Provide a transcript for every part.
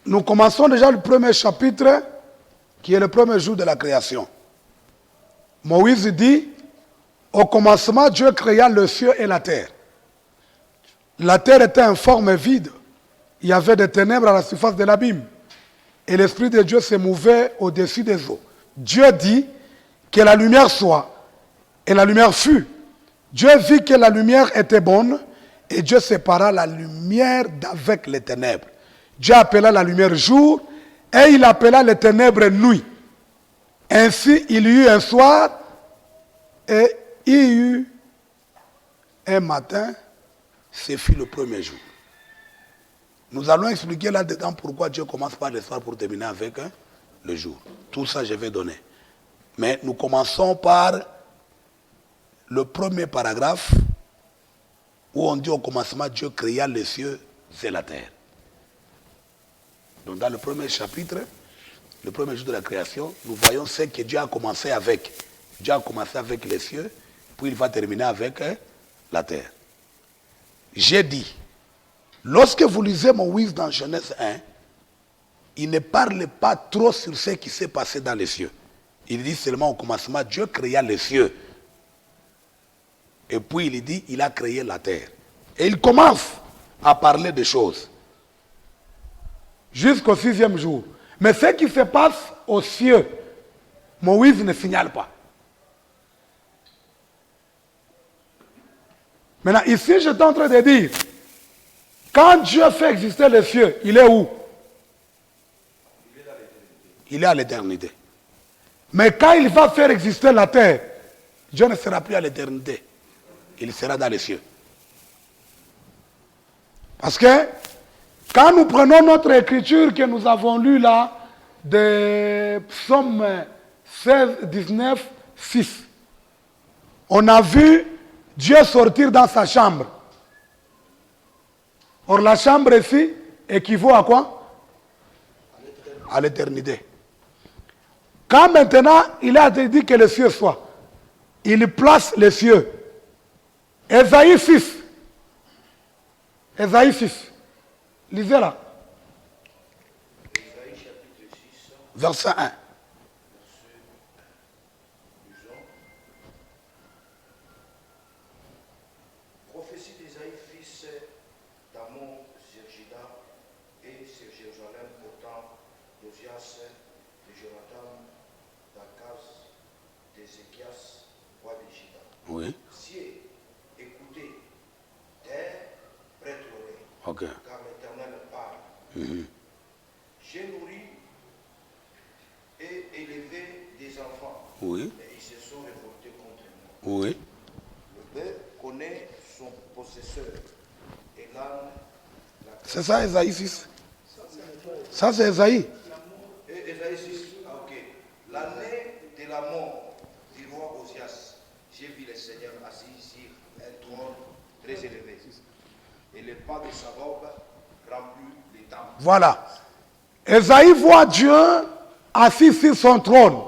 nous commençons déjà le premier chapitre, qui est le premier jour de la création. Moïse dit, au commencement, Dieu créa le ciel et la terre. La terre était informe et vide. Il y avait des ténèbres à la surface de l'abîme. Et l'Esprit de Dieu se mouvait au-dessus des eaux. Dieu dit que la lumière soit, et la lumière fut. Dieu vit que la lumière était bonne, et Dieu sépara la lumière d'avec les ténèbres. Dieu appela la lumière jour, et il appela les ténèbres nuit. Ainsi, il y eut un soir, et il y eut un matin, ce fut le premier jour. Nous allons expliquer là-dedans pourquoi Dieu commence par le soir pour terminer avec le jour. Tout ça, je vais donner. Mais nous commençons par le premier paragraphe où on dit au commencement, Dieu créa les cieux et la terre. Donc dans le premier chapitre, le premier jour de la création, nous voyons ce que Dieu a commencé avec. Dieu a commencé avec les cieux, puis il va terminer avec la terre. J'ai dit, lorsque vous lisez Moïse dans Genèse 1, il ne parle pas trop sur ce qui s'est passé dans les cieux. Il dit seulement au commencement, Dieu créa les cieux. Et puis il dit, il a créé la terre. Et il commence à parler des choses. Jusqu'au 6e jour. Mais ce qui se passe aux cieux, Moïse ne signale pas. Maintenant, ici, je suis en train de dire, quand Dieu fait exister les cieux, il est où? Il est à l'éternité. Mais quand il va faire exister la terre, Dieu ne sera plus à l'éternité. Il sera dans les cieux. Parce que, quand nous prenons notre écriture que nous avons lue là, de Psaume 16, 19, 6, on a vu Dieu sortir dans sa chambre. Or, la chambre ici équivaut à quoi? À l'éternité. Quand maintenant, il a dit que les cieux soient, il place les cieux. Ésaïe 6. Ésaïe 6. Lisez là. Ésaïe chapitre 6. Verset 1. Prophétie d'Ésaïe, fils d'Amon, sur Juda et sur Jérusalem, au temps d'Osias, de Jonathan, d'Akaz, d'Ézéchias, roi de Juda. Oui. Cieux, écoutez, terre, prête l'oreille, Ok. car l'Éternel parle. J'ai nourri et élevé des enfants, Oui. mais ils se sont révoltés contre moi. Oui. Le bœuf connaît son possesseur et l'âne la terre. C'est ça, Ésaïe 6. Ça, c'est Ésaïe. Et Ésaïe 6, ah, ok. L'année de la mort du roi Osias, j'ai vu le Seigneur assis sur un trône très élevé. Et le pas de sa robe remplit les temples. Voilà. Ésaïe voit Dieu assis sur son trône.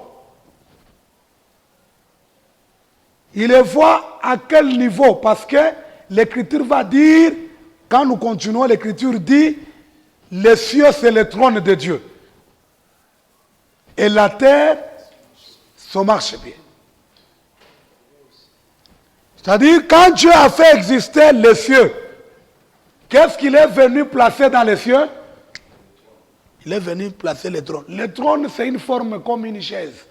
Il le voit à quel niveau? Parce que l'Écriture va dire, quand nous continuons, l'Écriture dit, les cieux c'est le trône de Dieu. Et la terre, son marchepied. C'est-à-dire, quand Dieu a fait exister les cieux, qu'est-ce qu'il est venu placer dans les cieux? Il est venu placer le trône. Le trône, c'est une forme comme une chaise.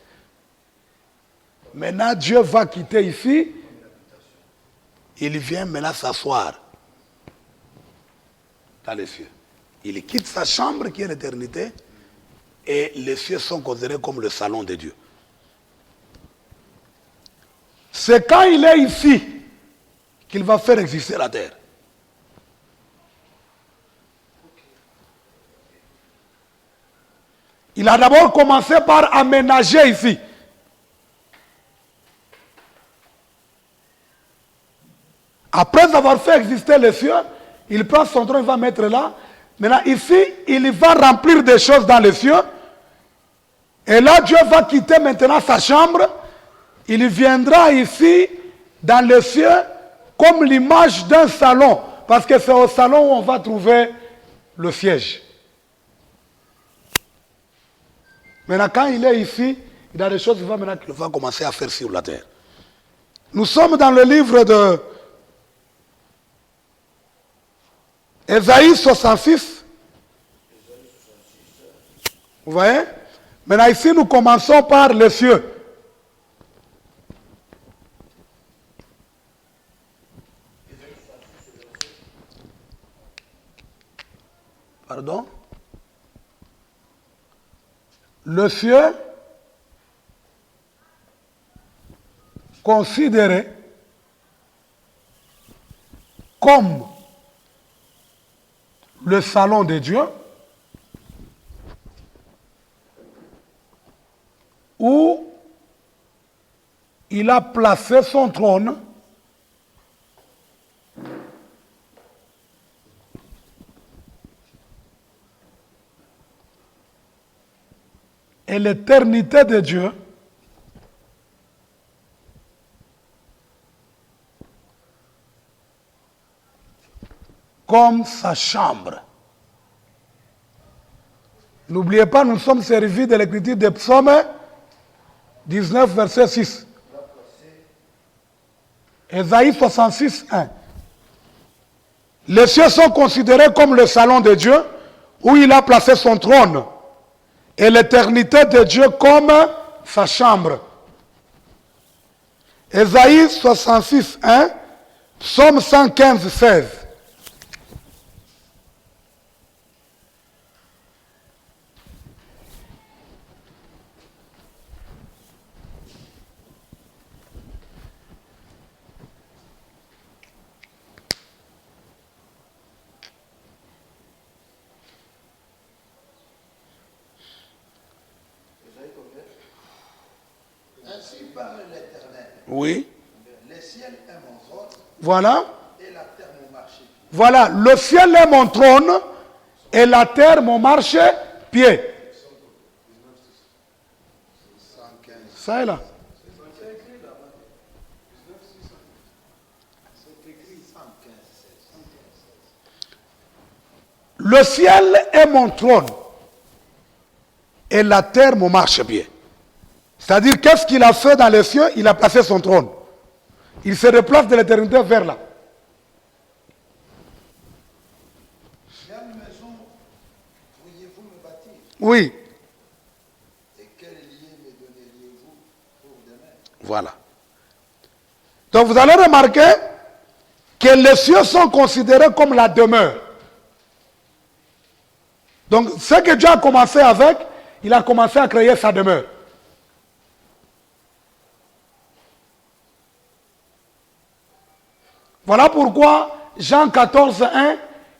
Maintenant, Dieu va quitter ici. Il vient maintenant s'asseoir dans les cieux. Il quitte sa chambre qui est l'éternité. Et les cieux sont considérés comme le salon de Dieu. C'est quand il est ici qu'il va faire exister la terre. Il a d'abord commencé par aménager ici. Après avoir fait exister les cieux, il prend son trône, il va mettre là. Maintenant, ici, il va remplir des choses dans les cieux. Et là, Dieu va quitter maintenant sa chambre. Il viendra ici, dans les cieux, comme l'image d'un salon. Parce que c'est au salon où on va trouver le siège. Maintenant, quand il est ici, il y a des choses qu'il va commencer à faire sur la terre. Nous sommes dans le livre de Ésaïe 66. Vous voyez? Maintenant, ici, nous commençons par les cieux. Pardon? Le ciel considéré comme le salon de Dieu, où il a placé son trône et l'éternité de Dieu comme sa chambre. N'oubliez pas, nous sommes servis de l'écriture des psaumes 19, verset 6. Ésaïe 66, 1. Les cieux sont considérés comme le salon de Dieu, où il a placé son trône, et l'éternité de Dieu comme sa chambre. Ésaïe 66, 1, Psaume 115, 16. Ainsi parle l'Éternel. Oui. Le ciel est mon trône Voilà. et la terre mon marchepied. Voilà. Le ciel est mon trône et la terre mon marchepied. 115. Ça est là. Le ciel est mon trône et la terre mon marchepied. C'est-à-dire, qu'est-ce qu'il a fait dans les cieux? Il a placé son trône. Il se déplace de l'éternité vers là. Quelle maison pourriez-vous me bâtir? Oui. Et quel lien me donneriez-vous pour demain? Voilà. Donc vous allez remarquer que les cieux sont considérés comme la demeure. Donc ce que Dieu a commencé avec, il a commencé à créer sa demeure. Voilà pourquoi Jean 14, 1,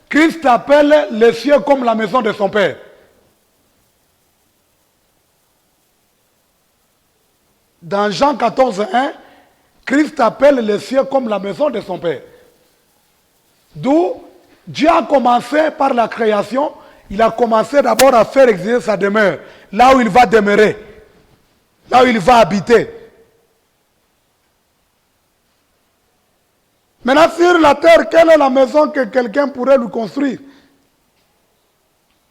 Christ appelle les cieux comme la maison de son Père. Dans Jean 14, 1, Christ appelle les cieux comme la maison de son Père. D'où Dieu a commencé par la création, il a commencé d'abord à faire exister sa demeure, là où il va demeurer, là où il va habiter. Maintenant, sur la terre, quelle est la maison que quelqu'un pourrait lui construire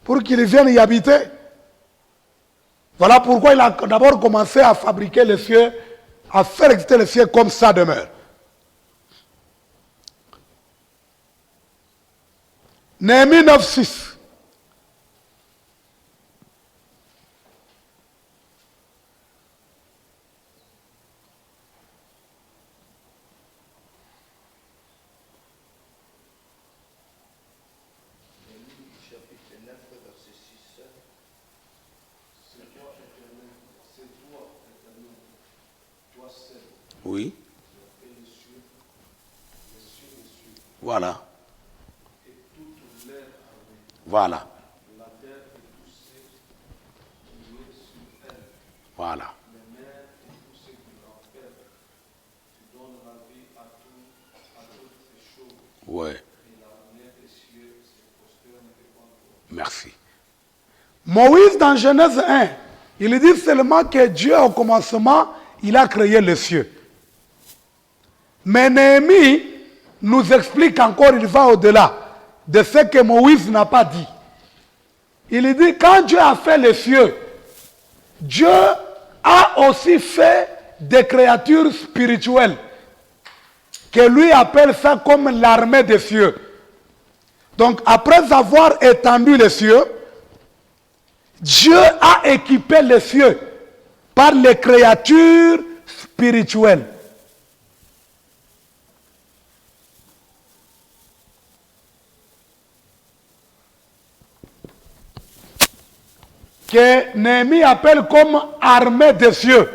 pour qu'il vienne y habiter? Voilà pourquoi il a d'abord commencé à fabriquer les cieux, à faire exister les cieux comme sa demeure. Néhémie 9, 6. Chapitre 9, verset 6. C'est toi, Éternel, toi seul, Oui. et les cieux, Voilà. et toute l'air armée, Voilà. la terre et tout ce qui est sur elle, Voilà. les mers et tout ce qui l'enferme. Tu donnes la vie à toutes ces choses, Ouais. et l'armée des cieux se prosterne devant toi. Merci. Moïse, dans Genèse 1, il dit seulement que Dieu, au commencement, il a créé les cieux. Mais Néhémie nous explique encore, il va au-delà de ce que Moïse n'a pas dit. Il dit, quand Dieu a fait les cieux, Dieu a aussi fait des créatures spirituelles, que lui appelle ça comme l'armée des cieux. Donc après avoir étendu les cieux, Dieu a équipé les cieux par les créatures spirituelles. Que Néhémie appelle comme armée des cieux.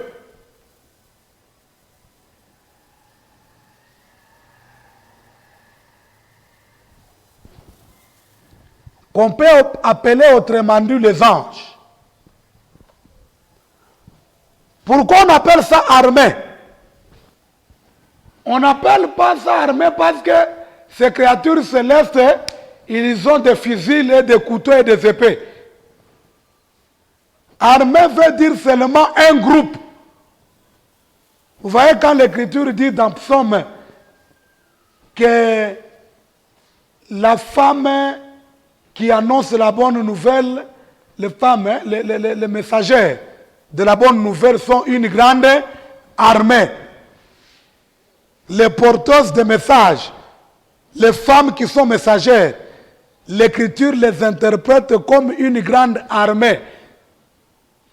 Qu'on peut appeler autrement dit les anges. Pourquoi on appelle ça armée? On n'appelle pas ça armée parce que ces créatures célestes, ils ont des fusils, et des couteaux et des épées. Armée veut dire seulement un groupe. Vous voyez quand l'Écriture dit dans Psaume que la femme qui annonce la bonne nouvelle, les femmes, les messagers de la bonne nouvelle sont une grande armée. Les porteuses de messages, les femmes qui sont messagères, l'Écriture les interprète comme une grande armée.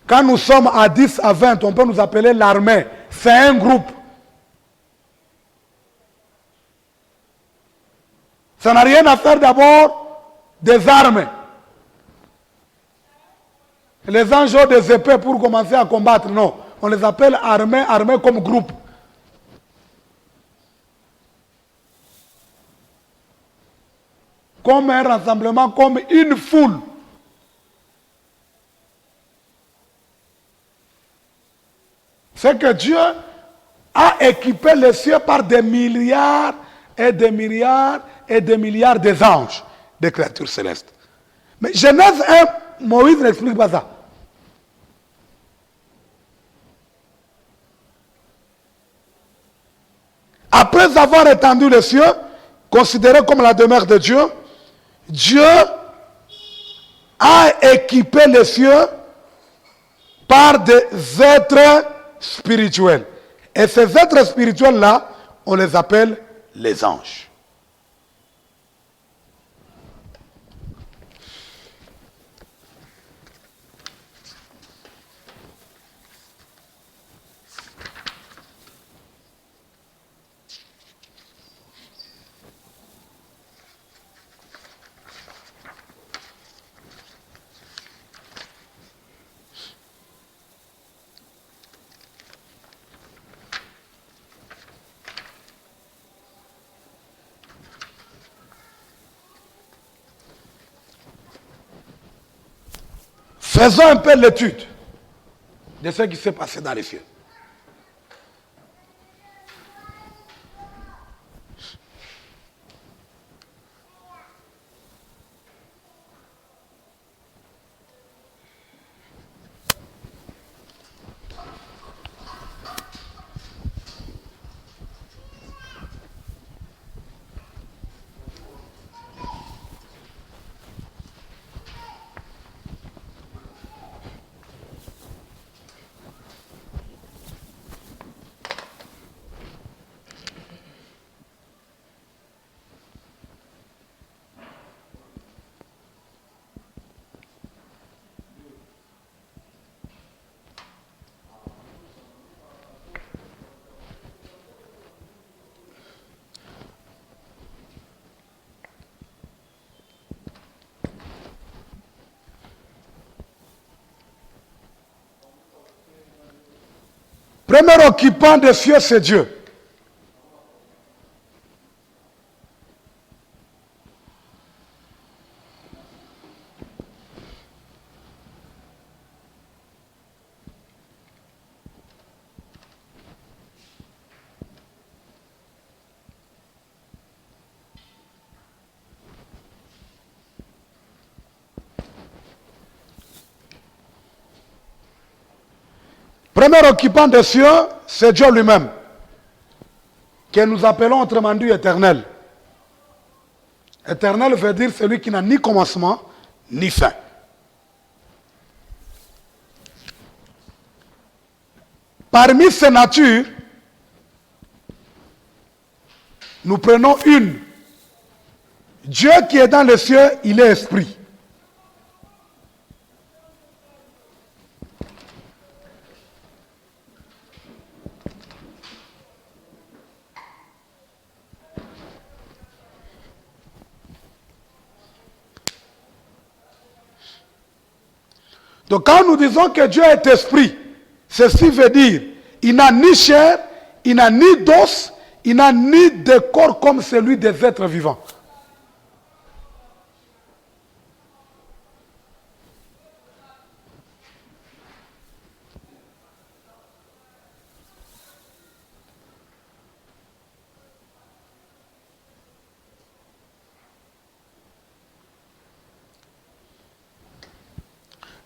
Quand nous sommes à 10 à 20, on peut nous appeler l'armée. C'est un groupe. Ça n'a rien à faire d'abord des armes. Les anges ont des épées pour commencer à combattre. Non, on les appelle armées, armées comme groupe. Comme un rassemblement, comme une foule. C'est que Dieu a équipé les cieux par des milliards et des milliards et des milliards d'anges, des créatures célestes. Mais Genèse 1, Moïse n'explique pas ça. Après avoir étendu les cieux, considérés comme la demeure de Dieu, Dieu a équipé les cieux par des êtres spirituels. Et ces êtres spirituels-là, on les appelle les anges. Faisons un peu l'étude de ce qui s'est passé dans les cieux. Premier occupant des cieux, c'est Dieu. Premier occupant des cieux, c'est Dieu lui-même, que nous appelons autrement dit éternel. Éternel veut dire celui qui n'a ni commencement, ni fin. Parmi ces natures, nous prenons une. Dieu qui est dans les cieux, il est esprit. Donc quand nous disons que Dieu est esprit, ceci veut dire il n'a ni chair, il n'a ni d'os, il n'a ni de corps comme celui des êtres vivants.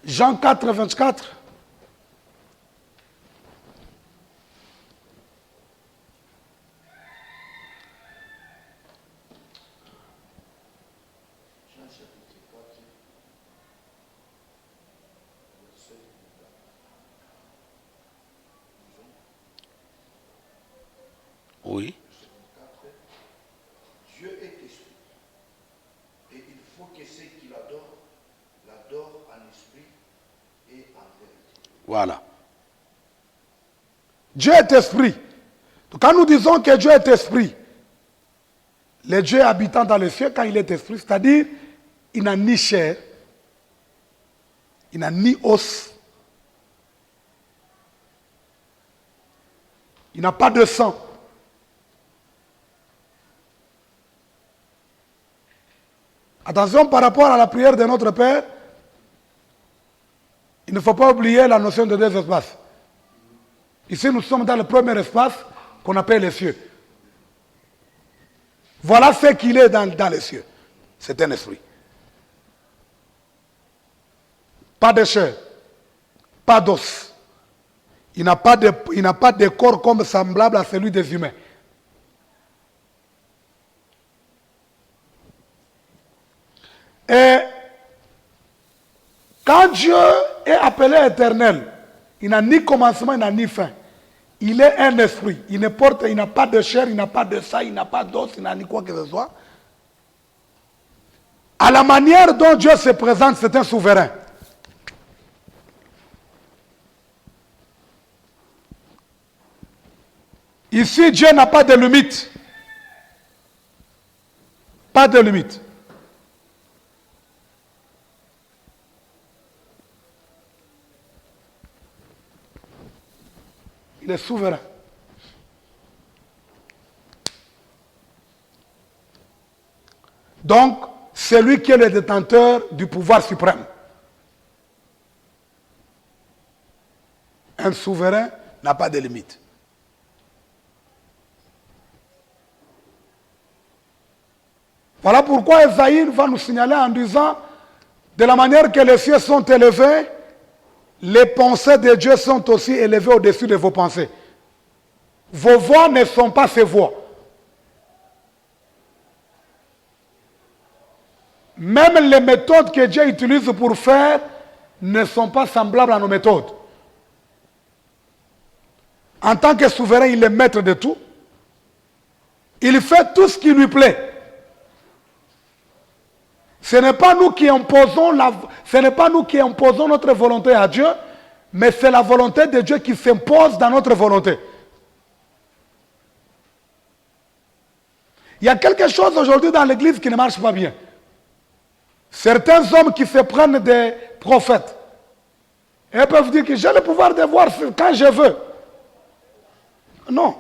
Jean 4, 24. Oui. Dieu est esprit. Et il faut que ceux qui l'adorent, l'adorent en esprit et en vérité. Voilà. Dieu est esprit. Donc quand nous disons que Dieu est esprit, le Dieu habitant dans les cieux, quand il est esprit, c'est-à-dire, il n'a ni chair, il n'a ni os, il n'a pas de sang. Attention par rapport à la prière de notre Père, il ne faut pas oublier la notion de deux espaces. Ici, nous sommes dans le premier espace qu'on appelle les cieux. Voilà ce qu'il est dans les cieux. C'est un esprit. Pas de chair, pas d'os. Il n'a pas de corps comme semblable à celui des humains. Et quand Dieu est appelé éternel, il n'a ni commencement, il n'a ni fin. Il est un esprit. Il n'a pas de chair, il n'a pas de sang, il n'a pas d'os, il n'a ni quoi que ce soit. À la manière dont Dieu se présente, c'est un souverain. Ici, Dieu n'a pas de limite. Pas de limite. Il est souverain. Donc, c'est lui qui est le détenteur du pouvoir suprême. Un souverain n'a pas de limite. Voilà pourquoi Esaïe va nous signaler en disant, de la manière que les cieux sont élevés, les pensées de Dieu sont aussi élevées au-dessus de vos pensées. Vos voix ne sont pas ses voix. Même les méthodes que Dieu utilise pour faire ne sont pas semblables à nos méthodes. En tant que souverain, il est maître de tout. Il fait tout ce qui lui plaît. Ce n'est pas nous qui imposons notre volonté à Dieu, mais c'est la volonté de Dieu qui s'impose dans notre volonté. Il y a quelque chose aujourd'hui dans l'église qui ne marche pas bien. Certains hommes qui se prennent des prophètes, et peuvent dire que j'ai le pouvoir de voir quand je veux. Non.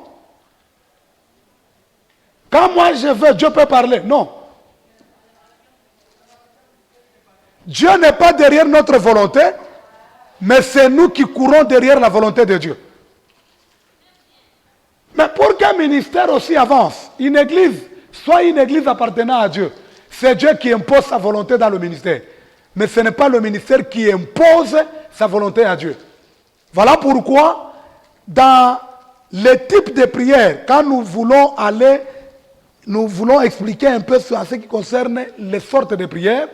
Quand moi je veux, Dieu peut parler. Non. Dieu n'est pas derrière notre volonté, mais c'est nous qui courons derrière la volonté de Dieu. Mais pour qu'un ministère aussi avance, une église, soit une église appartenant à Dieu, c'est Dieu qui impose sa volonté dans le ministère. Mais ce n'est pas le ministère qui impose sa volonté à Dieu. Voilà pourquoi, dans les types de prières, quand nous voulons expliquer un peu sur ce qui concerne les sortes de prières,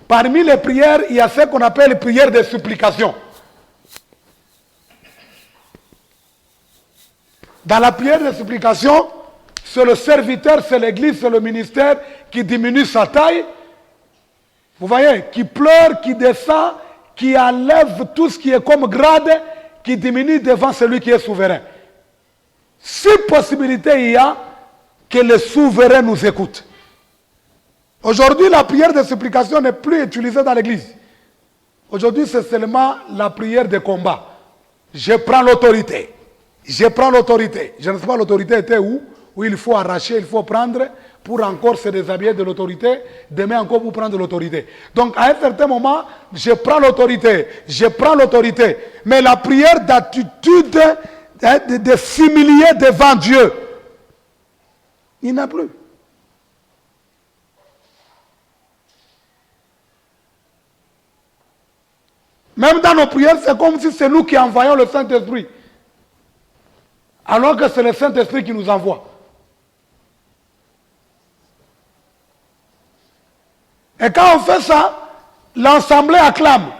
parmi les prières, il y a ce qu'on appelle les prières de supplication. Dans la prière de supplication, c'est le serviteur, c'est l'église, c'est le ministère qui diminue sa taille. Vous voyez, qui pleure, qui descend, qui enlève tout ce qui est comme grade, qui diminue devant celui qui est souverain. Si possibilité il y a, que le souverain nous écoute. Aujourd'hui, la prière de supplication n'est plus utilisée dans l'église. Aujourd'hui, c'est seulement la prière de combat. Je prends l'autorité. Je prends l'autorité. Je ne sais pas l'autorité était où il faut arracher, il faut prendre pour encore se déshabiller de l'autorité, demain encore pour prendre l'autorité. Donc à un certain moment, je prends l'autorité, je prends l'autorité. Mais la prière d'attitude, de s'humilier devant Dieu, il n'y en a plus. Même dans nos prières, c'est comme si c'est nous qui envoyons le Saint-Esprit. Alors que c'est le Saint-Esprit qui nous envoie. Et quand on fait ça, l'assemblée acclame.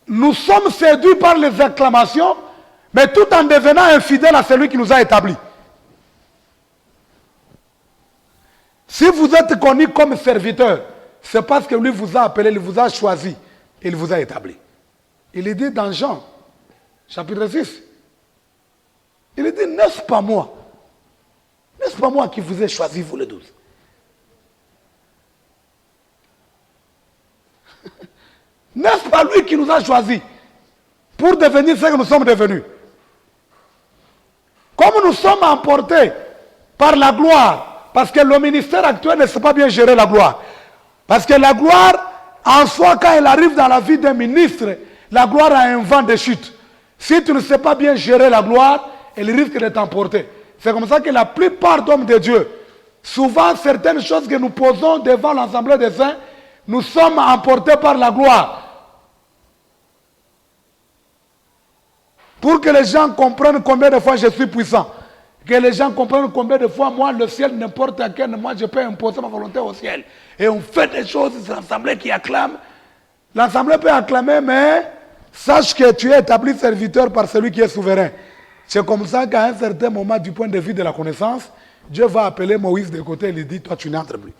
Nous sommes séduits par les acclamations, mais tout en devenant infidèles à celui qui nous a établis. Si vous êtes connu comme serviteur, c'est parce que lui vous a appelé, il vous a choisi, il vous a établi. Il est dit dans Jean, chapitre 6, il est dit, n'est-ce pas moi? N'est-ce pas moi qui vous ai choisi, vous les 12? N'est-ce pas lui qui nous a choisis pour devenir ce que nous sommes devenus? Comme nous sommes emportés par la gloire, parce que le ministère actuel ne sait pas bien gérer la gloire. Parce que la gloire, en soi, quand elle arrive dans la vie d'un ministre, la gloire a un vent de chute. Si tu ne sais pas bien gérer la gloire, elle risque de t'emporter. C'est comme ça que la plupart d'hommes de Dieu, souvent certaines choses que nous posons devant l'Assemblée des saints, nous sommes emportés par la gloire. Pour que les gens comprennent combien de fois je suis puissant. Que les gens comprennent combien de fois, moi, le ciel, n'importe à quel, moi, je peux imposer ma volonté au ciel. Et on fait des choses, c'est l'Assemblée qui acclame. L'Assemblée peut acclamer, mais sache que tu es établi serviteur par celui qui est souverain. C'est comme ça qu'à un certain moment, du point de vue de la connaissance, Dieu va appeler Moïse de côté et lui dit, toi, tu n'entres plus.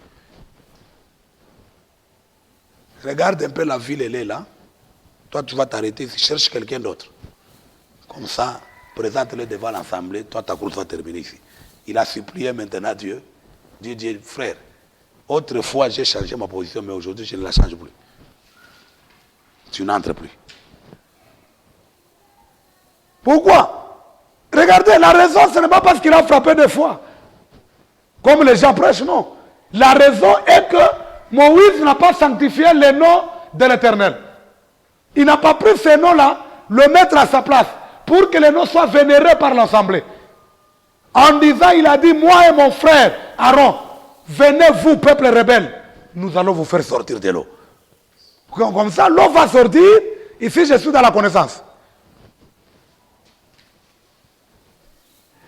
Regarde un peu la ville, elle est là. Toi, tu vas t'arrêter, cherche quelqu'un d'autre. Comme ça, présente-le devant l'Assemblée, toi ta course va terminer ici. Il a supplié maintenant Dieu. Dieu dit, frère, autrefois j'ai changé ma position, mais aujourd'hui je ne la change plus. Tu n'entres plus. Pourquoi? Regardez, la raison, ce n'est pas parce qu'il a frappé deux fois. Comme les gens prêchent, non. La raison est que Moïse n'a pas sanctifié le nom de l'Éternel. Il n'a pas pris ce nom-là, le mettre à sa place, pour que le nom soit vénéré par l'Assemblée. En disant, il a dit, moi et mon frère Aaron, venez vous, peuple rebelle, nous allons vous faire sortir de l'eau. Comme ça, l'eau va sortir, ici je suis dans la connaissance.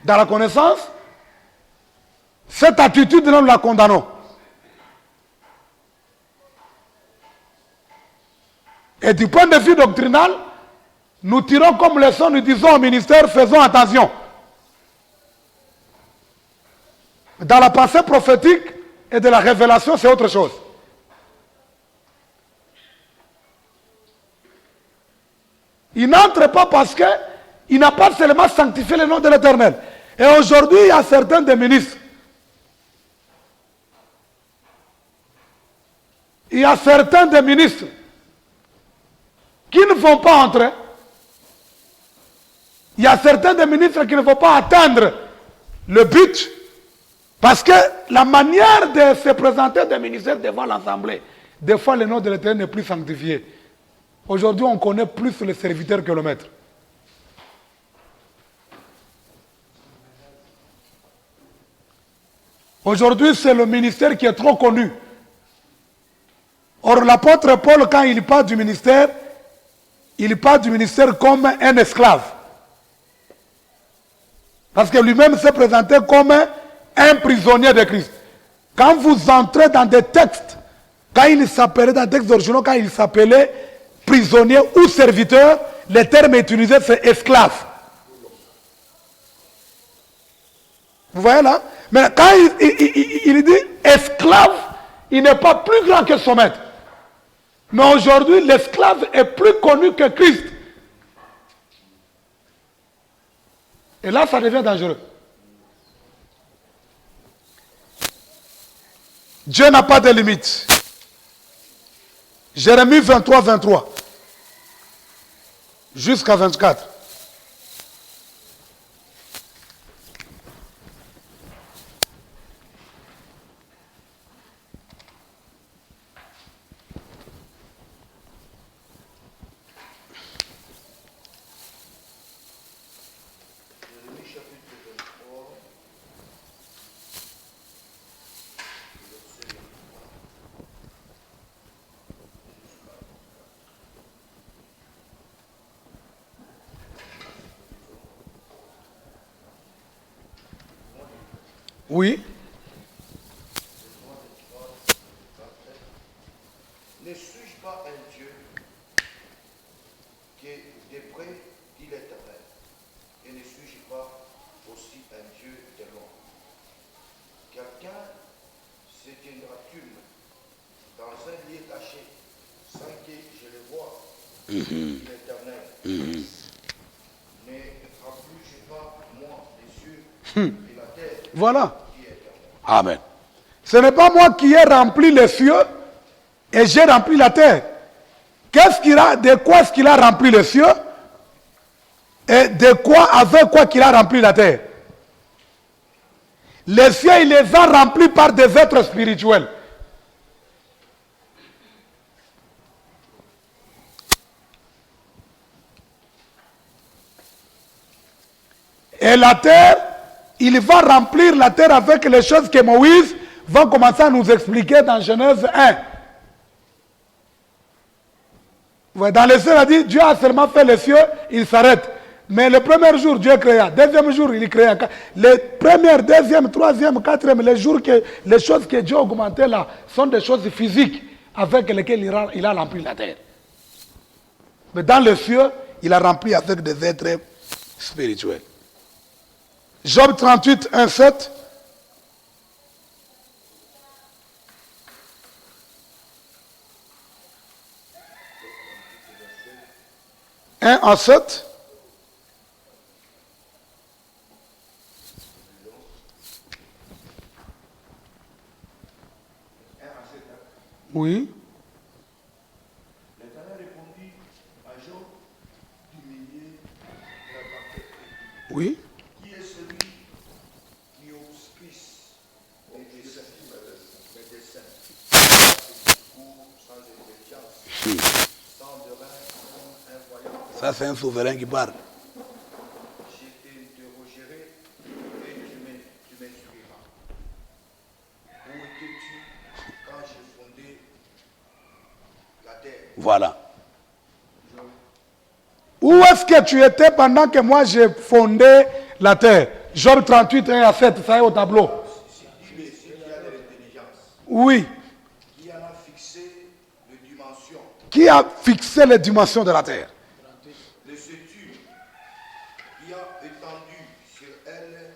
Dans la connaissance, cette attitude, nous la condamnons. Et du point de vue doctrinal, nous tirons comme leçon, nous disons au ministère, faisons attention. Dans la pensée prophétique et de la révélation, c'est autre chose. Il n'entre pas parce qu'il n'a pas seulement sanctifié le nom de l'Éternel. Et aujourd'hui, il y a certains des ministres. Il y a certains des ministres qui ne vont pas entrer. Il y a certains des ministres qui ne vont pas atteindre le but parce que la manière de se présenter des ministères devant l'Assemblée, des fois le nom de l'Éternel n'est plus sanctifié. Aujourd'hui, on connaît plus le serviteur que le maître. Aujourd'hui, c'est le ministère qui est trop connu. Or, l'apôtre Paul, quand il parle du ministère comme un esclave. Parce que lui-même s'est présenté comme un prisonnier de Christ. Quand vous entrez dans des textes, quand il s'appelait, dans des textes originaux, quand il s'appelait prisonnier ou serviteur, le terme utilisé c'est esclave. Vous voyez là? Mais quand il dit esclave, il n'est pas plus grand que son maître. Mais aujourd'hui, l'esclave est plus connu que Christ. Et là, ça devient dangereux. Dieu n'a pas de limite. Jérémie 23, 23. Jusqu'à 24. Oui. Ne suis-je pas un Dieu qui est de près, dit l'Éternel, et ne suis-je pas aussi un Dieu de loin? Quelqu'un se tiendra-t-il dans un lieu caché sans que je le voie, dit l'Éternel? Ne remplis-je pas, moi, les yeux et la terre? Voilà. Amen. Ce n'est pas moi qui ai rempli les cieux et j'ai rempli la terre. De quoi est-ce qu'il a rempli les cieux? Et de quoi, avec quoi qu'il a rempli la terre? Les cieux, il les a remplis par des êtres spirituels. Et la terre, il va remplir la terre avec les choses que Moïse va commencer à nous expliquer dans Genèse 1. Dans les cieux, il a dit, Dieu a seulement fait les cieux, il s'arrête. Mais le premier jour, Dieu créa. Deuxième jour, il créa. Les premières, deuxième, troisième, quatrième, les choses que Dieu a augmentées là, sont des choses physiques avec lesquelles il a rempli la terre. Mais dans les cieux, il a rempli avec des êtres spirituels. Job 38, 1, 7. Un en 7. Oui. L'Éternel répondit à Job du milieu de la tempête. Oui. Qui est celui qui auspice les desseins sans intelligence, sans de rein, sans un voyant? Ça, c'est un souverain qui parle. Je t'interrogerai et tu m'instruiras. Où étais-tu quand j'ai fondé la terre? Voilà. Où est-ce que tu étais pendant que moi j'ai fondé la terre? Job 38, 1 à 7, ça est au tableau. Si tu as de l'intelligence, Oui. qui en a fixé les dimensions? Qui a fixé les dimensions de la terre? Le sais-tu? Qui a étendu sur elle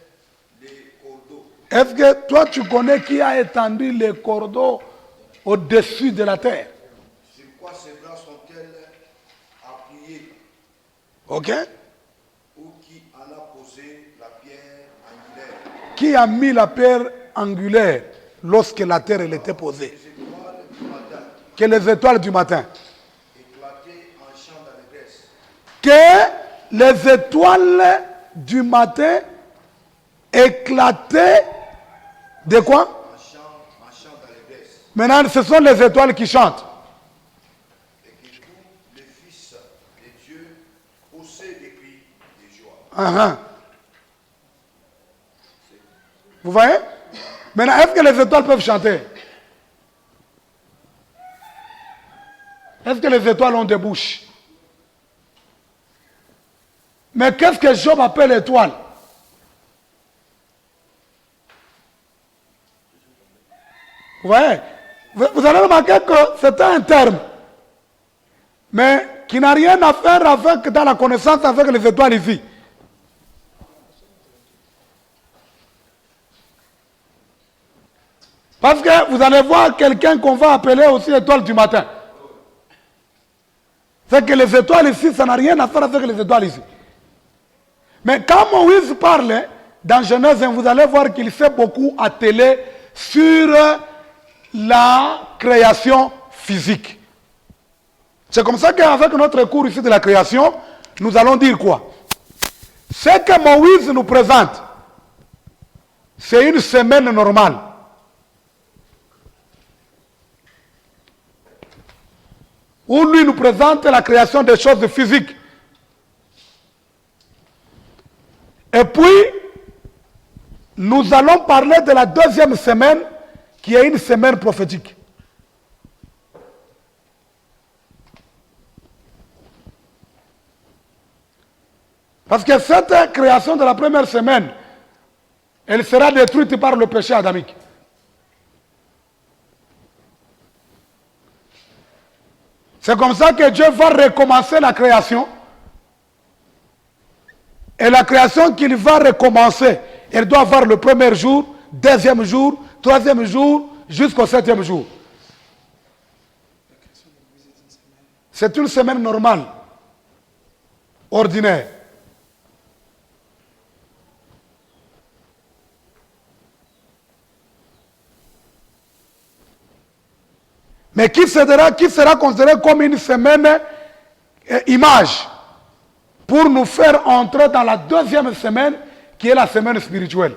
les cordeaux? Est-ce que toi tu connais qui a étendu les cordeaux au-dessus de la terre? Sur quoi ses bras sont-elles appuyées? Ok? Ou qui en a posé la pierre angulaire? Qui a mis la pierre angulaire lorsque la terre elle était posée? Les étoiles du matin, Que les étoiles du matin. éclatées en chant d'allégresse. Que les étoiles du matin éclataient de quoi? En chant d'allégresse. Maintenant, ce sont les étoiles qui chantent. Et que tous les fils de Dieu poussaient des cris de joie. Uh-huh. Vous voyez? Maintenant, est-ce que les étoiles peuvent chanter? Est-ce que les étoiles ont des bouches? Mais qu'est-ce que Job appelle étoile? Vous voyez? Vous allez remarquer que c'est un terme. Mais qui n'a rien à faire avec dans la connaissance avec les étoiles ici. Parce que vous allez voir quelqu'un qu'on va appeler aussi étoile du matin. C'est que les étoiles ici, ça n'a rien à faire avec les étoiles ici. Mais quand Moïse parle, dans Genèse, vous allez voir qu'il s'est beaucoup attelé sur la création physique. C'est comme ça qu'avec notre cours ici de la création, nous allons dire quoi? Ce que Moïse nous présente, c'est une semaine normale. Où lui nous présente la création des choses physiques. Et puis, nous allons parler de la deuxième semaine, qui est une semaine prophétique. Parce que cette création de la première semaine, elle sera détruite par le péché adamique. C'est comme ça que Dieu va recommencer la création. Et la création qu'il va recommencer, elle doit avoir le premier jour, deuxième jour, troisième jour, jusqu'au septième jour. C'est une semaine normale, ordinaire. Mais qui sera considéré comme une semaine image pour nous faire entrer dans la deuxième semaine qui est la semaine spirituelle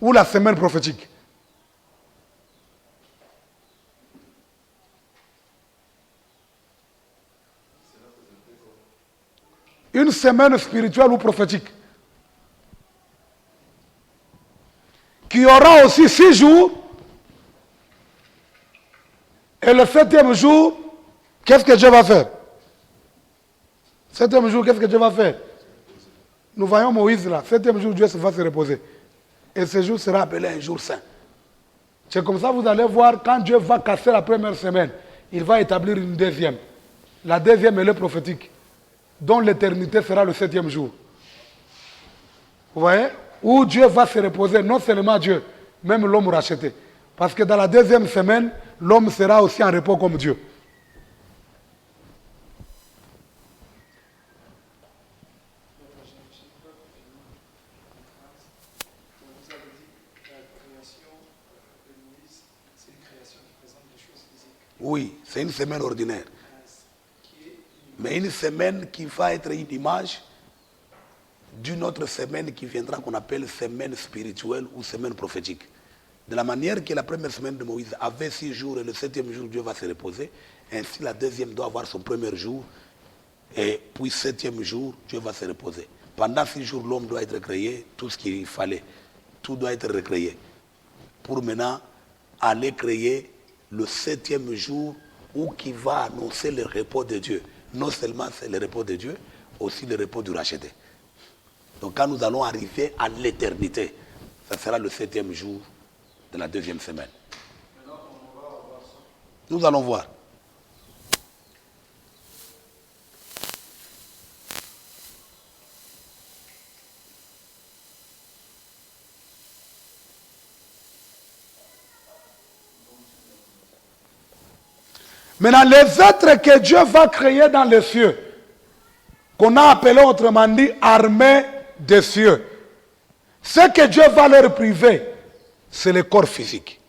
ou la semaine prophétique. Une semaine spirituelle ou prophétique qui aura aussi 6 jours. Et le septième jour, qu'est-ce que Dieu va faire? Septième jour, qu'est-ce que Dieu va faire? Nous voyons Moïse là. Septième jour, Dieu va se reposer. Et ce jour sera appelé un jour saint. C'est comme ça, vous allez voir, quand Dieu va casser la première semaine, il va établir une deuxième. La deuxième, elle est prophétique, dont l'éternité sera le septième jour. Vous voyez? Où Dieu va se reposer, non seulement Dieu, même l'homme racheté. Parce que dans la deuxième semaine, l'homme sera aussi en repos comme Dieu. Oui, c'est une semaine ordinaire. Mais une semaine qui va être une image d'une autre semaine qui viendra qu'on appelle semaine spirituelle ou semaine prophétique. De la manière que la première semaine de Moïse avait 6 jours et le septième jour Dieu va se reposer, ainsi la deuxième doit avoir son premier jour et puis septième jour Dieu va se reposer. Pendant 6 jours l'homme doit être créé, tout ce qu'il fallait, tout doit être recréé. Pour maintenant aller créer le septième jour où qui va annoncer le repos de Dieu. Non seulement c'est le repos de Dieu, aussi le repos du racheté. Donc quand nous allons arriver à l'éternité, ça sera le septième jour de la deuxième semaine. Nous allons voir. Maintenant, les êtres que Dieu va créer dans les cieux, qu'on a appelé autrement dit armée des cieux, ce que Dieu va leur priver, c'est le corps physique.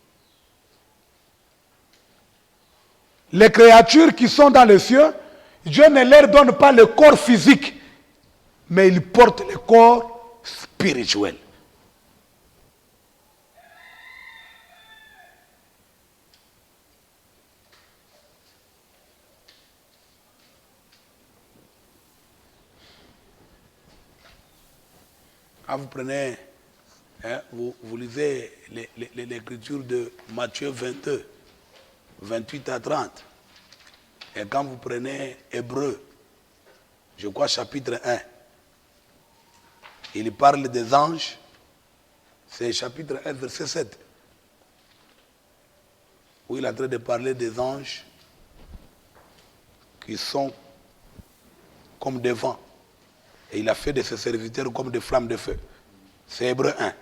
Les créatures qui sont dans les cieux, Dieu ne leur donne pas le corps physique, mais il porte le corps spirituel. Quand vous prenez, vous lisez l'écriture de Matthieu 22, 28 à 30. Et quand vous prenez Hébreu, je crois chapitre 1, il parle des anges, c'est chapitre 1, verset 7, où il est en train de parler des anges qui sont comme des vents. Et il a fait de ses serviteurs comme des flammes de feu. C'est Hébreu 1.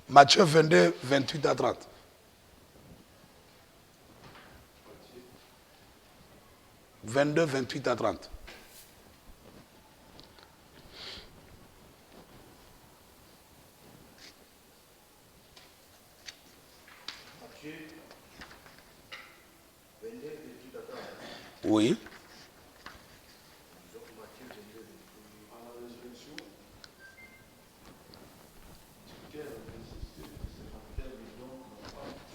Matthieu 22, 28 à 30. « 22, 28 à 30. Oui.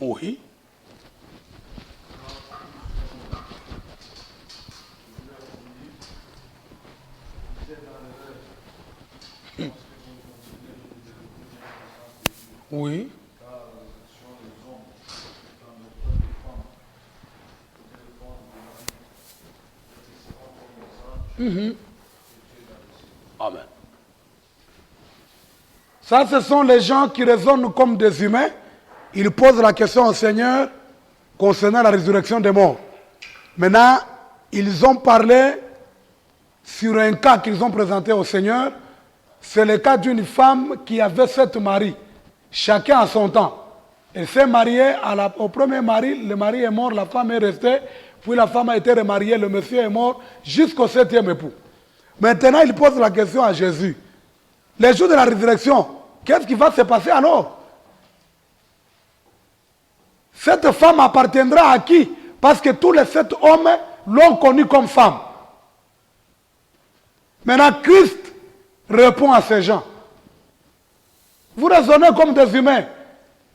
Oui. Oui. Amen. Ça, ce sont les gens qui raisonnent comme des humains. Ils posent la question au Seigneur concernant la résurrection des morts. Maintenant, ils ont parlé sur un cas qu'ils ont présenté au Seigneur. C'est le cas d'une femme qui avait 7 maris, chacun à son temps. Elle s'est mariée au premier mari, le mari est mort, la femme est restée, puis la femme a été remariée, le monsieur est mort, jusqu'au 7e époux. Maintenant, il pose la question à Jésus. Les jours de la résurrection, qu'est-ce qui va se passer alors? Cette femme appartiendra à qui? Parce que tous les 7 hommes l'ont connue comme femme. Maintenant, Christ répond à ces gens. Vous raisonnez comme des humains.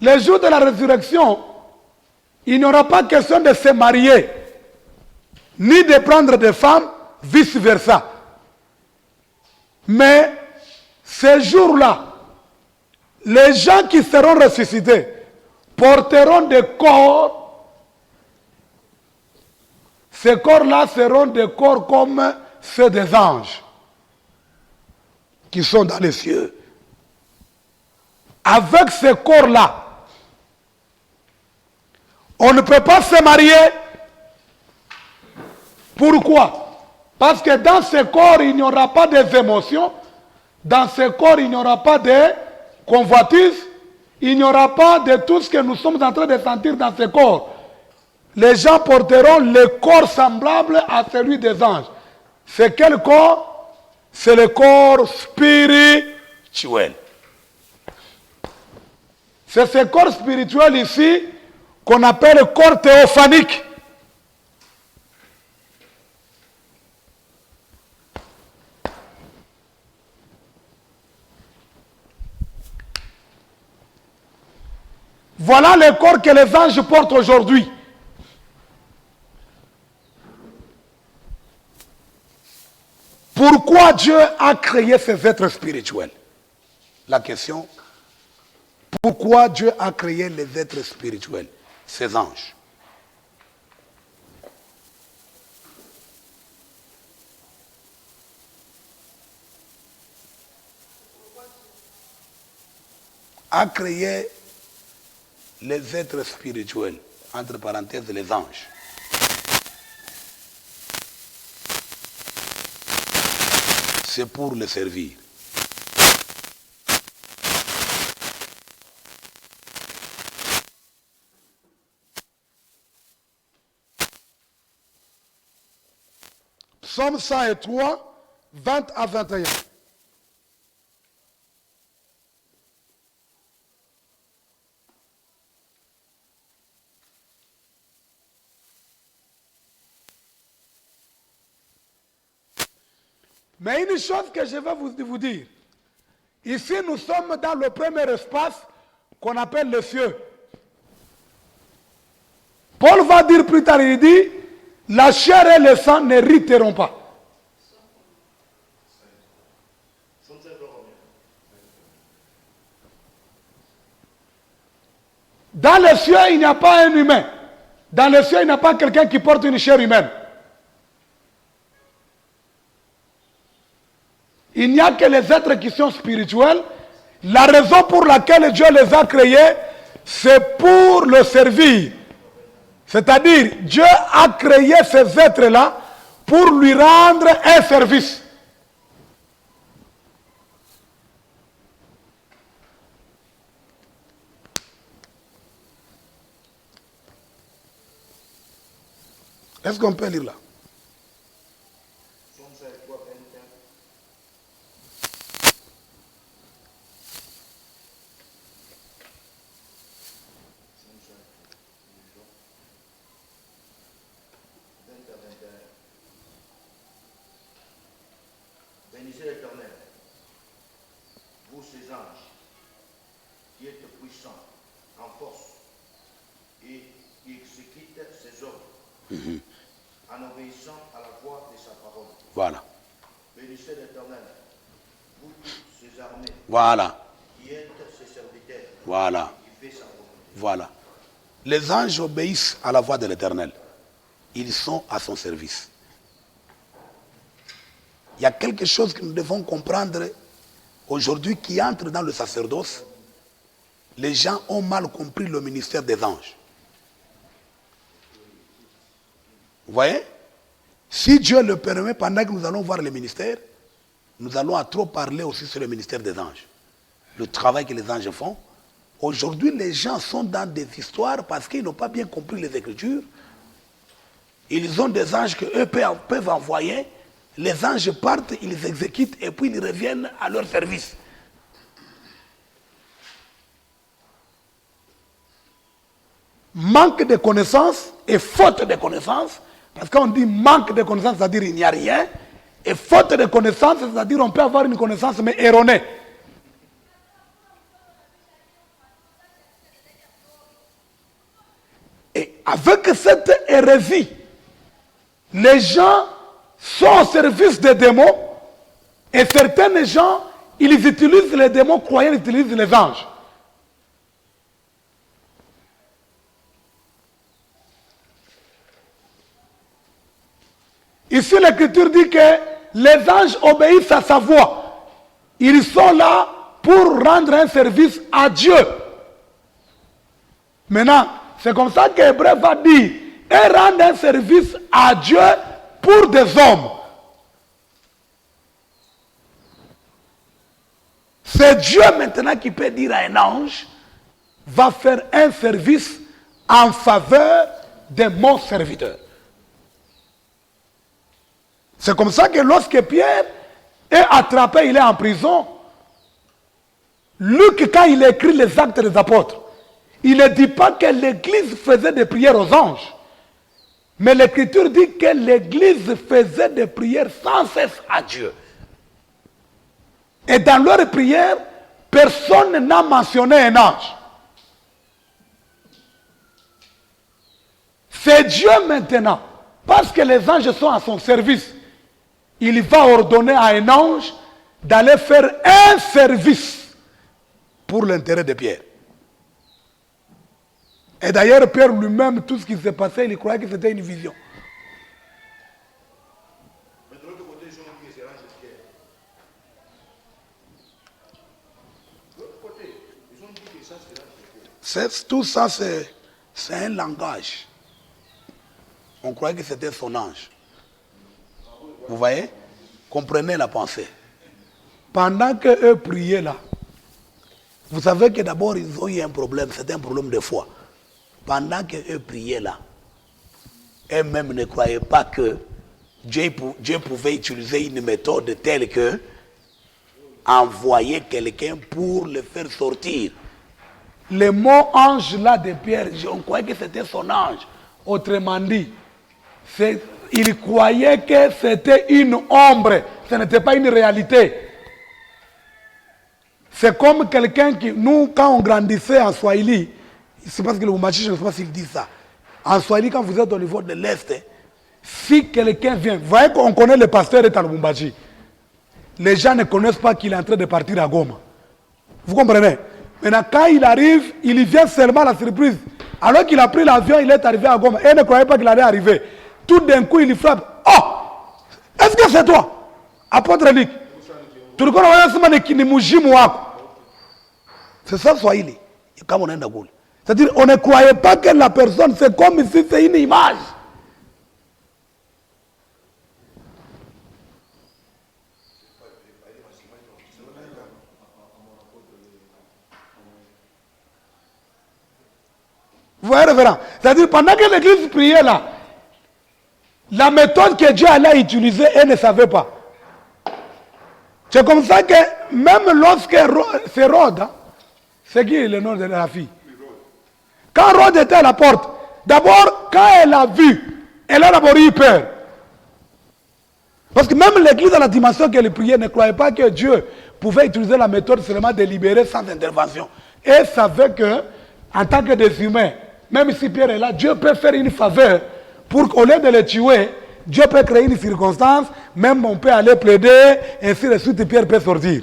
Les jours de la résurrection, il n'y aura pas question de se marier, ni de prendre des femmes, vice-versa. Mais ces jours-là, les gens qui seront ressuscités porteront des corps. Ces corps-là seront des corps comme ceux des anges qui sont dans les cieux. Avec ces corps-là, on ne peut pas se marier. Pourquoi? Parce que dans ces corps, il n'y aura pas des émotions. Dans ces corps, il n'y aura pas de convoitise. Il n'y aura pas de tout ce que nous sommes en train de sentir dans ces corps. Les gens porteront le corps semblable à celui des anges. C'est quel corps? C'est le corps spirituel. C'est ce corps spirituel ici qu'on appelle le corps théophanique. Voilà le corps que les anges portent aujourd'hui. Pourquoi Dieu a créé ces êtres spirituels? La question, pourquoi Dieu a créé les êtres spirituels, ces anges? A créé les êtres spirituels, entre parenthèses les anges. C'est pour le servir. Psaume 103, 20 à 21. Mais une chose que je vais vous dire, ici nous sommes dans le premier espace qu'on appelle le cieux. Paul va dire plus tard, il dit, la chair et le sang n'hériteront pas. Dans les cieux, il n'y a pas un humain. Dans les cieux, il n'y a pas quelqu'un qui porte une chair humaine. Il n'y a que les êtres qui sont spirituels. La raison pour laquelle Dieu les a créés, c'est pour le servir. C'est-à-dire, Dieu a créé ces êtres-là pour lui rendre un service. Est-ce qu'on peut lire là? Bénissez l'Éternel, vous ses anges, qui êtes puissants en force et qui exécutent ses ordres en obéissant à la voix de sa parole. Voilà. Bénissez l'Éternel, vous toutes ses armées, Voilà. qui êtes ses serviteurs, Voilà. qui fait sa volonté. Voilà. Les anges obéissent à la voix de l'Éternel. Ils sont à son service. Il y a quelque chose que nous devons comprendre aujourd'hui qui entre dans le sacerdoce. Les gens ont mal compris le ministère des anges. Vous voyez? Si Dieu le permet, pendant que nous allons voir le ministère, nous allons à trop parler aussi sur le ministère des anges. Le travail que les anges font. Aujourd'hui, les gens sont dans des histoires parce qu'ils n'ont pas bien compris les Écritures. Ils ont des anges qu'eux peuvent envoyer. Les anges partent, ils exécutent et puis ils reviennent à leur service. Manque de connaissances et faute de connaissances, parce qu'on dit manque de connaissances, c'est-à-dire il n'y a rien, et faute de connaissances, c'est-à-dire on peut avoir une connaissance mais erronée. Et avec cette hérésie, les gens sont au service des démons et certains gens, ils utilisent les démons croyant qu'ils utilisent les anges. Ici, l'Écriture dit que les anges obéissent à sa voix. Ils sont là pour rendre un service à Dieu. Maintenant, c'est comme ça qu'Hébreu va dire, et rendre un service à Dieu pour des hommes. C'est Dieu maintenant qui peut dire à un ange, va faire un service en faveur de mon serviteur. C'est comme ça que lorsque Pierre est attrapé, il est en prison. Luc, quand il écrit les actes des apôtres, il ne dit pas que l'Église faisait des prières aux anges. Mais l'Écriture dit que l'Église faisait des prières sans cesse à Dieu. Et dans leurs prières, personne n'a mentionné un ange. C'est Dieu maintenant, parce que les anges sont à son service, il va ordonner à un ange d'aller faire un service pour l'intérêt de Pierre. Et d'ailleurs, Pierre lui-même, tout ce qui s'est passé, il croyait que c'était une vision. Mais de l'autre côté, ils ont dit que c'est l'ange de Pierre. De l'autre côté, ils ont dit que ça, c'est l'ange de Pierre. Tout ça, c'est un langage. On croyait que c'était son ange. Vous voyez? Comprenez la pensée. Pendant qu'eux priaient là, vous savez que d'abord ils ont eu un problème, c'était un problème de foi. Pendant qu'eux priaient là, eux-mêmes ne croyaient pas que Dieu pouvait utiliser une méthode telle que envoyer quelqu'un pour le faire sortir. Le mot ange là de Pierre, on croyait que c'était son ange. Autrement dit, il croyait que c'était une ombre, ce n'était pas une réalité. C'est comme quelqu'un qui, nous, quand on grandissait en Swahili, c'est parce que le Bumbachi, je ne sais pas s'il dit ça. En Swahili, quand vous êtes au niveau de l'Est, si quelqu'un vient, vous voyez qu'on connaît le pasteur et le Bumbachi. Les gens ne connaissent pas qu'il est en train de partir à Goma. Vous comprenez? Maintenant, quand il arrive, il vient seulement à la surprise. Alors qu'il a pris l'avion, il est arrivé à Goma. Et il ne croyait pas qu'il allait arriver. Tout d'un coup, il frappe. Oh! Est-ce que c'est toi? Apôtre Luc. C'est ça, Swahili. Comme on est dans Goul. C'est-à-dire, on ne croyait pas que la personne, c'est comme si c'est une image. Vous voyez, révérend? C'est-à-dire, pendant que l'église priait là, la méthode que Dieu allait utiliser, elle ne savait pas. C'est comme ça que, même lorsque c'est Rhodes, hein, c'est qui le nom de la fille? Quand Rhodes était à la porte, d'abord, quand elle a vu, elle a d'abord eu peur. Parce que même l'église, dans la dimension qu'elle priait, ne croyait pas que Dieu pouvait utiliser la méthode seulement de libérer sans intervention. Et elle savait que, en tant que des humains, même si Pierre est là, Dieu peut faire une faveur pour qu'au lieu de le tuer, Dieu peut créer une circonstance, même on peut aller plaider, et ainsi de suite, Pierre peut sortir.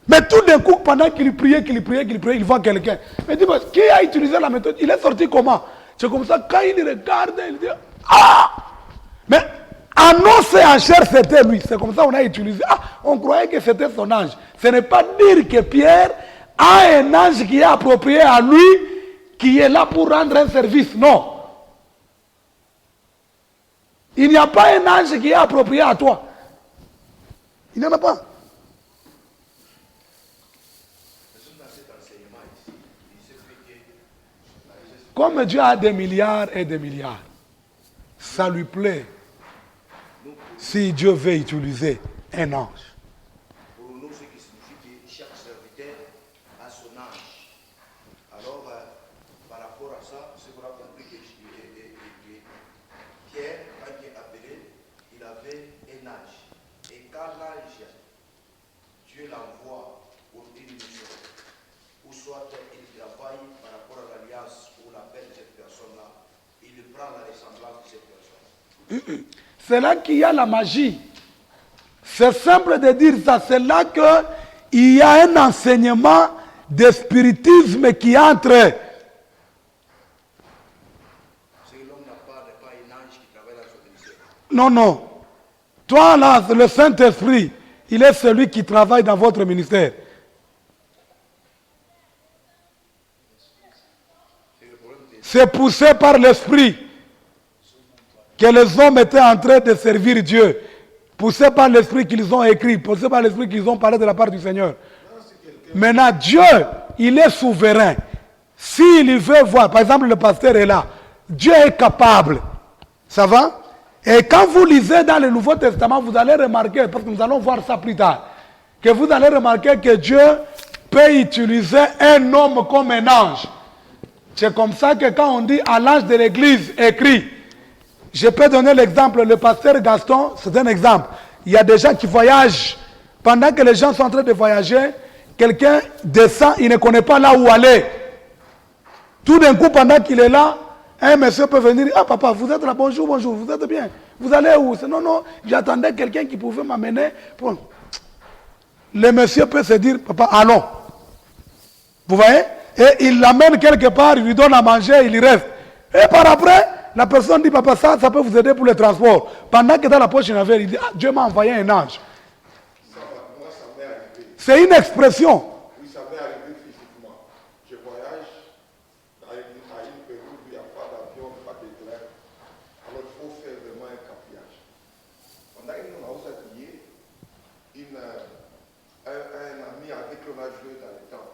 Mais tout d'un coup, pendant qu'il priait, il voit quelqu'un. Mais dis-moi, qui a utilisé la méthode? Il est sorti comment? C'est comme ça, quand il regarde, il dit, ah! Mais annoncé en chair, c'était lui. C'est comme ça qu'on a utilisé. Ah, on croyait que c'était son ange. Ce n'est pas dire que Pierre a un ange qui est approprié à lui, qui est là pour rendre un service. Non. Il n'y a pas un ange qui est approprié à toi. Il n'y en a pas. Comme Dieu a des milliards et des milliards, ça lui plaît si Dieu veut utiliser un ange. Pour nous, ce qui signifie que chaque serviteur a son ange. Alors, par rapport à ça, c'est qu'on a compris que Pierre, quand il est appelé, il avait un ange. Et quand l'ange, Dieu l'envoie pour une mission, ou soit il travaille par rapport à l'alliance ou l'appel de cette personne-là, il prend la ressemblance de cette personne. C'est là qu'il y a la magie. C'est simple de dire ça. C'est là qu'il y a un enseignement de spiritisme qui entre. C'est que l'homme n'est pas un ange qui travaille dans son ministère. Non, non. Toi, là, le Saint-Esprit, il est celui qui travaille dans votre ministère. C'est poussé par l'Esprit que les hommes étaient en train de servir Dieu. Poussé par l'Esprit qu'ils ont écrit, poussé par l'Esprit qu'ils ont parlé de la part du Seigneur. Maintenant, Dieu, il est souverain. S'il veut voir, par exemple, le pasteur est là, Dieu est capable. Ça va? Et quand vous lisez dans le Nouveau Testament, vous allez remarquer, parce que nous allons voir ça plus tard, que vous allez remarquer que Dieu peut utiliser un homme comme un ange. C'est comme ça que quand on dit à l'ange de l'église écrit, je peux donner l'exemple, le pasteur Gaston, c'est un exemple. Il y a des gens qui voyagent. Pendant que les gens sont en train de voyager, quelqu'un descend, il ne connaît pas là où aller. Tout d'un coup, pendant qu'il est là, un monsieur peut venir, ah papa, vous êtes là, bonjour, bonjour, vous êtes bien. Vous allez où? Non, non, j'attendais quelqu'un qui pouvait m'amener. Bon. Le monsieur peut se dire, papa, allons. Vous voyez? Et il l'amène quelque part, il lui donne à manger, il y reste. Et par après, la personne dit, papa, ça peut vous aider pour le transport. Pendant que dans la poche, il avait, il dit, ah, Dieu m'a envoyé un ange. C'est une expression. Oui, ça m'est arrivé physiquement. Je voyage à une période où il n'y a pas d'avion, pas d'éclair. Alors il faut faire vraiment un capillage. On a une appuyé, un ami avec qui on a joué dans le temps.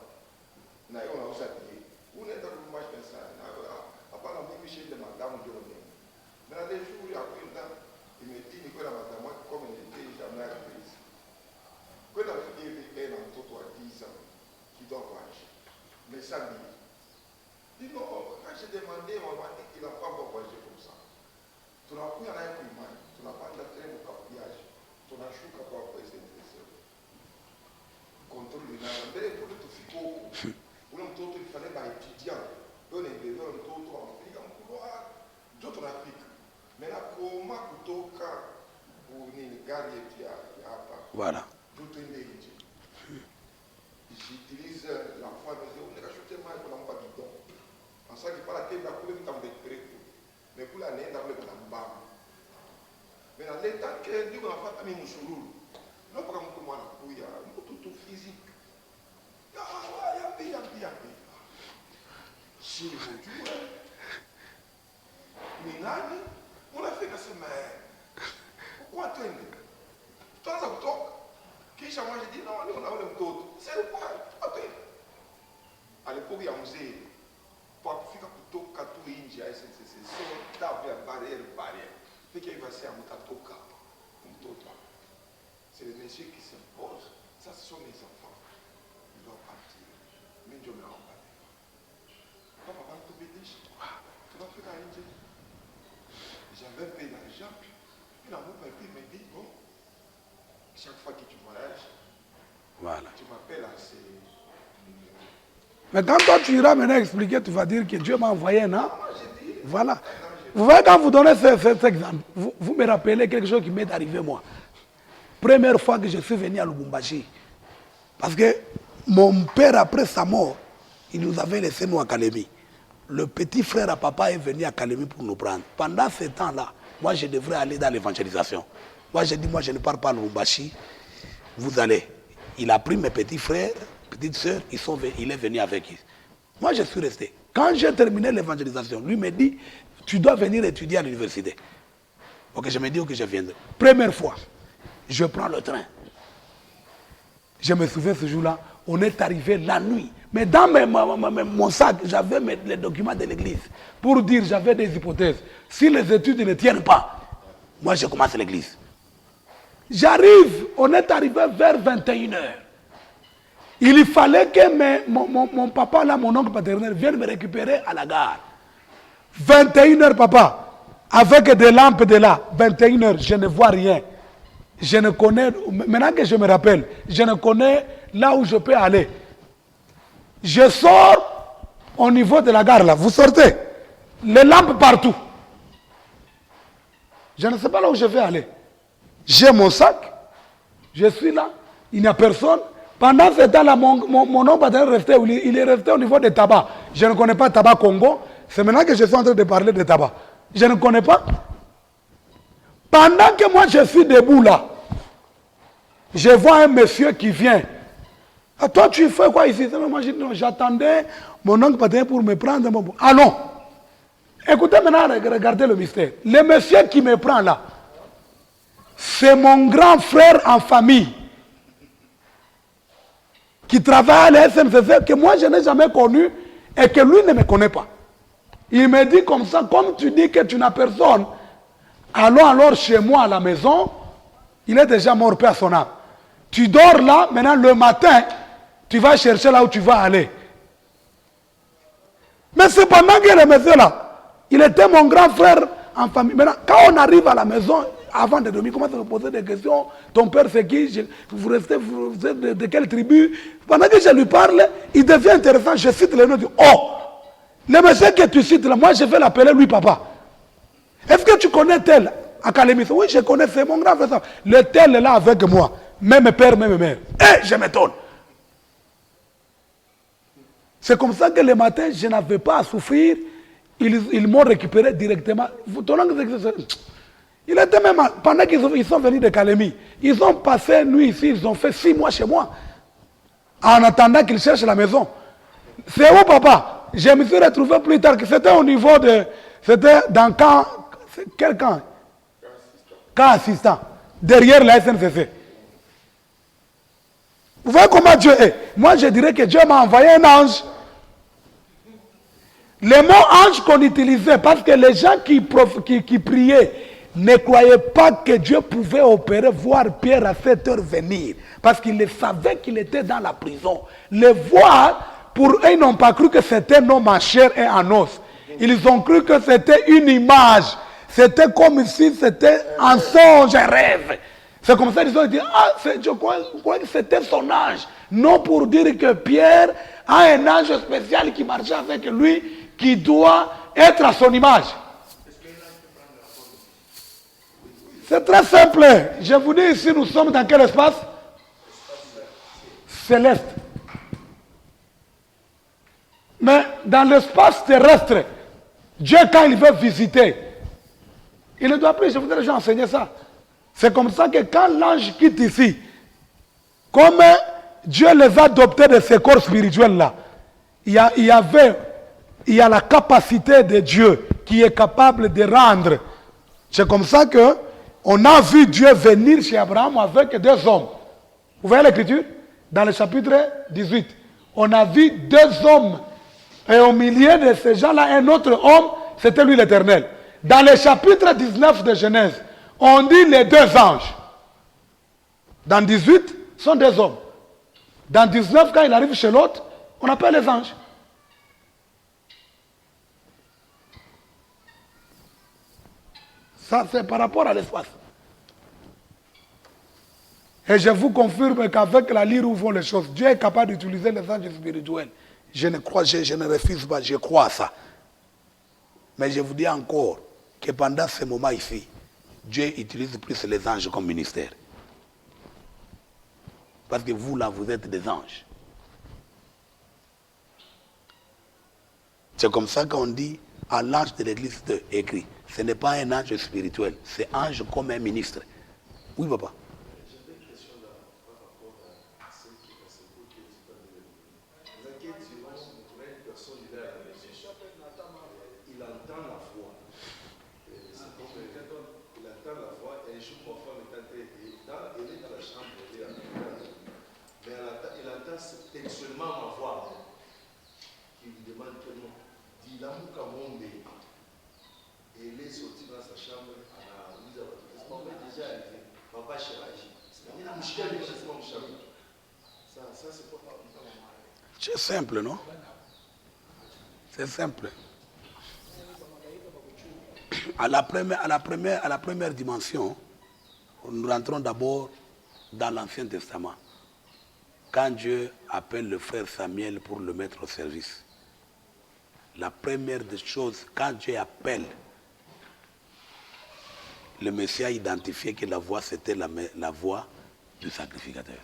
On a appuyé. Où est dans le match comme ça? À part la Michel de madame de Romain. Mais dans les jours, il y a une dame, il me dit, Nicolas, madame, moi, comme il n'était jamais arrivé ici. Quand la fille est un toto à 10 ans, qui doit voyager, mais ça dit, dit non, quand j'ai demandé, on m'a dit qu'il n'a pas encore voyagé comme ça. Tu n'as pas un coup de main, tu n'as pas d'entrée au capillage, tu n'as chou qu'à quoi pour essayer de faire. Contrôle de l'âme, mais pour tout fico, pour un toto, il fallait pas étudiant, un élève, un toto en Afrique, en couloir, d'autres en Afrique. Mais là, comment tu toques pour une gare et puis à part. Voilà. J'utilise la foi, mais on a acheté mal pour l'envoi du don. En ça, il parle à tes bras pour les temps de prêt. Mais pour l'année, dans le bas. Mais dans l'état que nous avons fait, nous avons non pas comme moi, nous tout physique. Chivujue. Minani, unafika sema pourquoi twende? Tuanza kutoka. Kisha moi je dis non, on a ule mtoto. C'est quoi? Twende. Alipokuwa ya mzee kwa kufika kutoka tu nje ya SNCC so tabu ya barrière. Fika hivi basi amtatoka mtoto. C'est le monsieur qui s'impose. Ça ce sont mes enfants. Ils doivent partir. Mais je me rends pas. Papa va te bénir. Tu vas faire un nje. J'avais payé l'argent. Puis la mot me dit bon. Chaque fois que tu voyages, Voilà. tu m'appelles à ces... Mais quand toi tu iras maintenant expliquer, tu vas dire que Dieu m'a envoyé, non? Voilà. Vous voyez, quand vous donnez cet exemple, vous me rappelez quelque chose qui m'est arrivé moi. Première fois que je suis venu à Lubumbashi. Parce que mon père, après sa mort, il nous avait laissé nous à Kalemi. Le petit frère à papa est venu à Kalemi pour nous prendre. Pendant ce temps-là, moi je devrais aller dans l'évangélisation. Moi j'ai dit, moi je ne pars pas à Lubumbashi. Vous allez. Il a pris mes petits frères, petites sœurs, il est venu avec eux. Moi, je suis resté. Quand j'ai terminé l'évangélisation, lui me dit, tu dois venir étudier à l'université. Ok, je me dis que je viendrai. Première fois, je prends le train. Je me souviens ce jour-là, on est arrivé la nuit. Mais dans mon sac, j'avais les documents de l'église. Pour dire, j'avais des hypothèses. Si les études ne tiennent pas, moi je commence l'église. J'arrive, on est arrivé vers 21h. Il fallait que mon papa, là, mon oncle paternel, vienne me récupérer à la gare. 21h, papa, avec des lampes de là, 21h, je ne vois rien. Je ne connais, maintenant que je me rappelle, je ne connais là où je peux aller. Je sors au niveau de la gare, là, vous sortez, les lampes partout. Je ne sais pas là où je vais aller. J'ai mon sac, je suis là, il n'y a personne. Pendant ce temps-là, mon oncle paternel restait, il est resté au niveau des tabac. Je ne connais pas tabac Congo. C'est maintenant que je suis en train de parler de tabac. Je ne connais pas. Pendant que moi je suis debout là, je vois un monsieur qui vient. Ah, toi tu fais quoi ici? Moi je dis non, j'attendais mon oncle paternel pour me prendre. Allons. Écoutez maintenant, regardez le mystère. Le monsieur qui me prend là, c'est mon grand frère en famille qui travaille à la SNCC, que moi je n'ai jamais connu et que lui ne me connaît pas. Il me dit comme ça, comme tu dis que tu n'as personne, allons alors chez moi à la maison, il est déjà mort, paix à son âme. Tu dors là, maintenant le matin, tu vas chercher là où tu vas aller. Mais c'est pendant que le monsieur là, il était mon grand frère en famille. Maintenant, quand on arrive à la maison, avant de dormir, il commence à me poser des questions. Ton père c'est qui? Vous êtes de quelle tribu? Pendant que je lui parle, il devient intéressant. Je cite le nom du oh, le monsieur que tu cites là, moi je vais l'appeler lui papa. Est-ce que tu connais tel à Kalemi? Oui, je connais, c'est mon grand frère. Le tel est là avec moi. Même père, même mère. Eh, je m'étonne. C'est comme ça que le matin, je n'avais pas à souffrir. Ils m'ont récupéré directement. Il était même, pendant qu'ils sont venus de Kalemi, ils ont passé nuit ici, ils ont fait 6 mois chez moi. En attendant qu'ils cherchent la maison. C'est où papa? Je me suis retrouvé plus tard, que c'était au niveau de... C'était dans camp... Quel camp? Camp assistant. Derrière la SNCC. Vous voyez comment Dieu est? Moi je dirais que Dieu m'a envoyé un ange. Le mot ange qu'on utilisait, parce que les gens qui priaient ne croyaient pas que Dieu pouvait opérer, voir Pierre à 7 heures venir. Parce qu'ils savaient qu'il était dans la prison. Le voir, pour eux, ils n'ont pas cru que c'était un homme en chair et en os. Ils ont cru que c'était une image. C'était comme si c'était un songe, un rêve. C'est comme ça qu'ils ont dit, ah, je crois que c'était son ange. Non pour dire que Pierre a un ange spécial qui marchait avec lui, qui doit être à son image. C'est très simple. Je vous dis ici, nous sommes dans quel espace? Céleste. Mais dans l'espace terrestre, Dieu, quand il veut visiter, il ne doit plus, je voudrais déjà enseigner ça. C'est comme ça que quand l'ange quitte ici, comme Dieu les a adoptés de ces corps spirituels-là, il y avait il y a la capacité de Dieu qui est capable de rendre. C'est comme ça que on a vu Dieu venir chez Abraham avec 2 hommes. Vous voyez l'écriture? Dans le chapitre 18. On a vu 2 hommes. Et au milieu de ces gens-là, un autre homme, c'était lui l'Éternel. Dans le chapitre 19 de Genèse, on dit les 2 anges. Dans 18, ce sont 2 hommes. Dans 19, quand il arrive chez l'autre, on appelle les anges. Ça, c'est par rapport à l'espace. Et je vous confirme qu'avec la lyre où vont les choses, Dieu est capable d'utiliser les anges spirituels. Je ne refuse pas, je crois à ça. Mais je vous dis encore que pendant ce moment ici, Dieu utilise plus les anges comme ministère. Parce que vous, là, vous êtes des anges. C'est comme ça qu'on dit à l'ange de l'église écrit. Ce n'est pas un ange spirituel, c'est ange comme un ministre. Oui, papa. J'avais une question là par rapport à ce qui est passé pour que tu parles de la quête durant une personne, il est à la maison. Il entend la voix. C'est comme quand il entend la voix, et je crois qu'il est dans la chambre, il est à la maison. Mais il entend textuellement ma voix. Il lui demande tellement, dis l'amour qu'à mon bébé. Et il est sorti dans sa chambre à la mise à votre place. Maman est déjà arrivé. Papa chérie. Il a mouché avec mon chambre. Ça c'est pas C'est simple, non? C'est simple. À la première dimension, nous rentrons d'abord dans l'Ancien Testament. Quand Dieu appelle le frère Samuel pour le mettre au service, la première des choses, quand Dieu appelle, le Messie a identifié que la voix, c'était la voix du sacrificateur.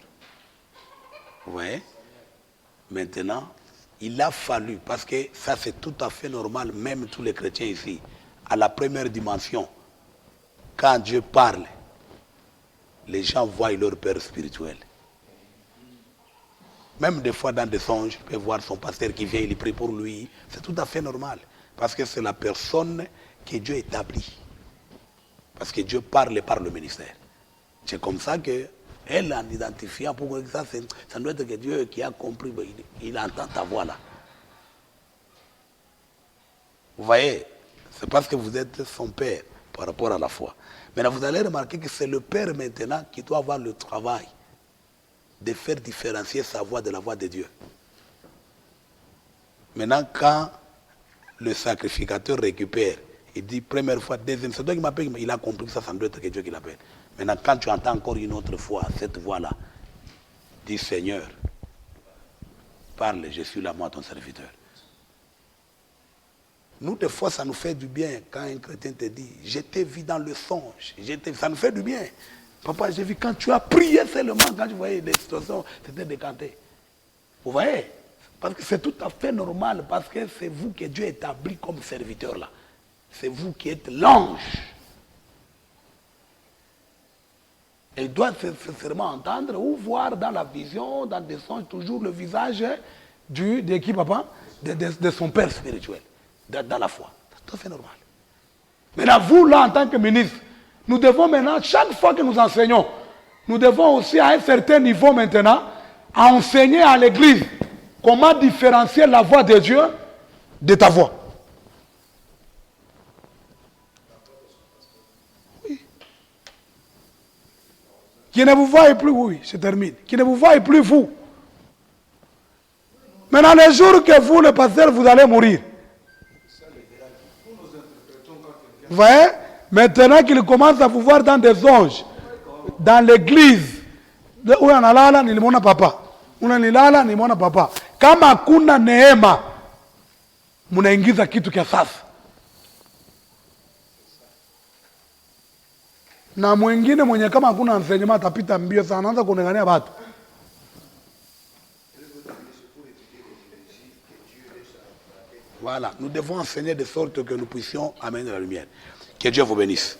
Vous voyez? Maintenant, il a fallu, parce que ça c'est tout à fait normal, même tous les chrétiens ici, à la première dimension, quand Dieu parle, les gens voient leur père spirituel. Même des fois dans des songes, il peut voir son pasteur qui vient, il prie pour lui. C'est tout à fait normal. Parce que c'est la personne que Dieu établit. Parce que Dieu parle par le ministère. C'est comme ça qu'elle, en identifiant, pour ça, ça doit être que Dieu qui a compris, il entend ta voix là. Vous voyez, c'est parce que vous êtes son père par rapport à la foi. Maintenant, vous allez remarquer que c'est le père maintenant qui doit avoir le travail de faire différencier sa voix de la voix de Dieu. Maintenant, quand le sacrificateur récupère, il dit première fois, deuxième, c'est toi qui m'appelle, il a compris que ça doit être que Dieu qui l'appelle. Maintenant, quand tu entends encore une autre fois cette voix-là, dis Seigneur, parle, je suis là, moi, ton serviteur. Nous, des fois, ça nous fait du bien quand un chrétien te dit, je t'ai vu dans le songe, ça nous fait du bien. Papa, j'ai vu quand tu as prié seulement, quand tu voyais les situations, c'était décanté. Vous voyez? Parce que c'est tout à fait normal, parce que c'est vous que Dieu établit comme serviteur là. C'est vous qui êtes l'ange. Et il doit sincèrement entendre ou voir dans la vision, dans des songes, toujours le visage de qui, papa? De son père spirituel, dans la foi. C'est tout à fait normal. Maintenant, vous là, en tant que ministre, nous devons maintenant, chaque fois que nous enseignons, nous devons aussi à un certain niveau maintenant, enseigner à l'église comment différencier la voix de Dieu de ta voix. Oui. Qui ne vous voit plus, oui, je termine. Qui ne vous voit plus, vous. Maintenant, le jour que vous, le pasteur, vous allez mourir. Vous voyez? Maintenant qu'il commence à vous voir dans des anges, dans l'église, où analala nilimwona papa, unanilala nilimwona papa. Kama hakuna neema, mnaingiza kitu kia sasa. Na mwingine mwenye kama hakuna enseignement atapita mbio sana, anaanza kunengania watu. Voilà, nous devons enseigner de sorte que nous puissions amener la lumière. Que Dieu vous bénisse.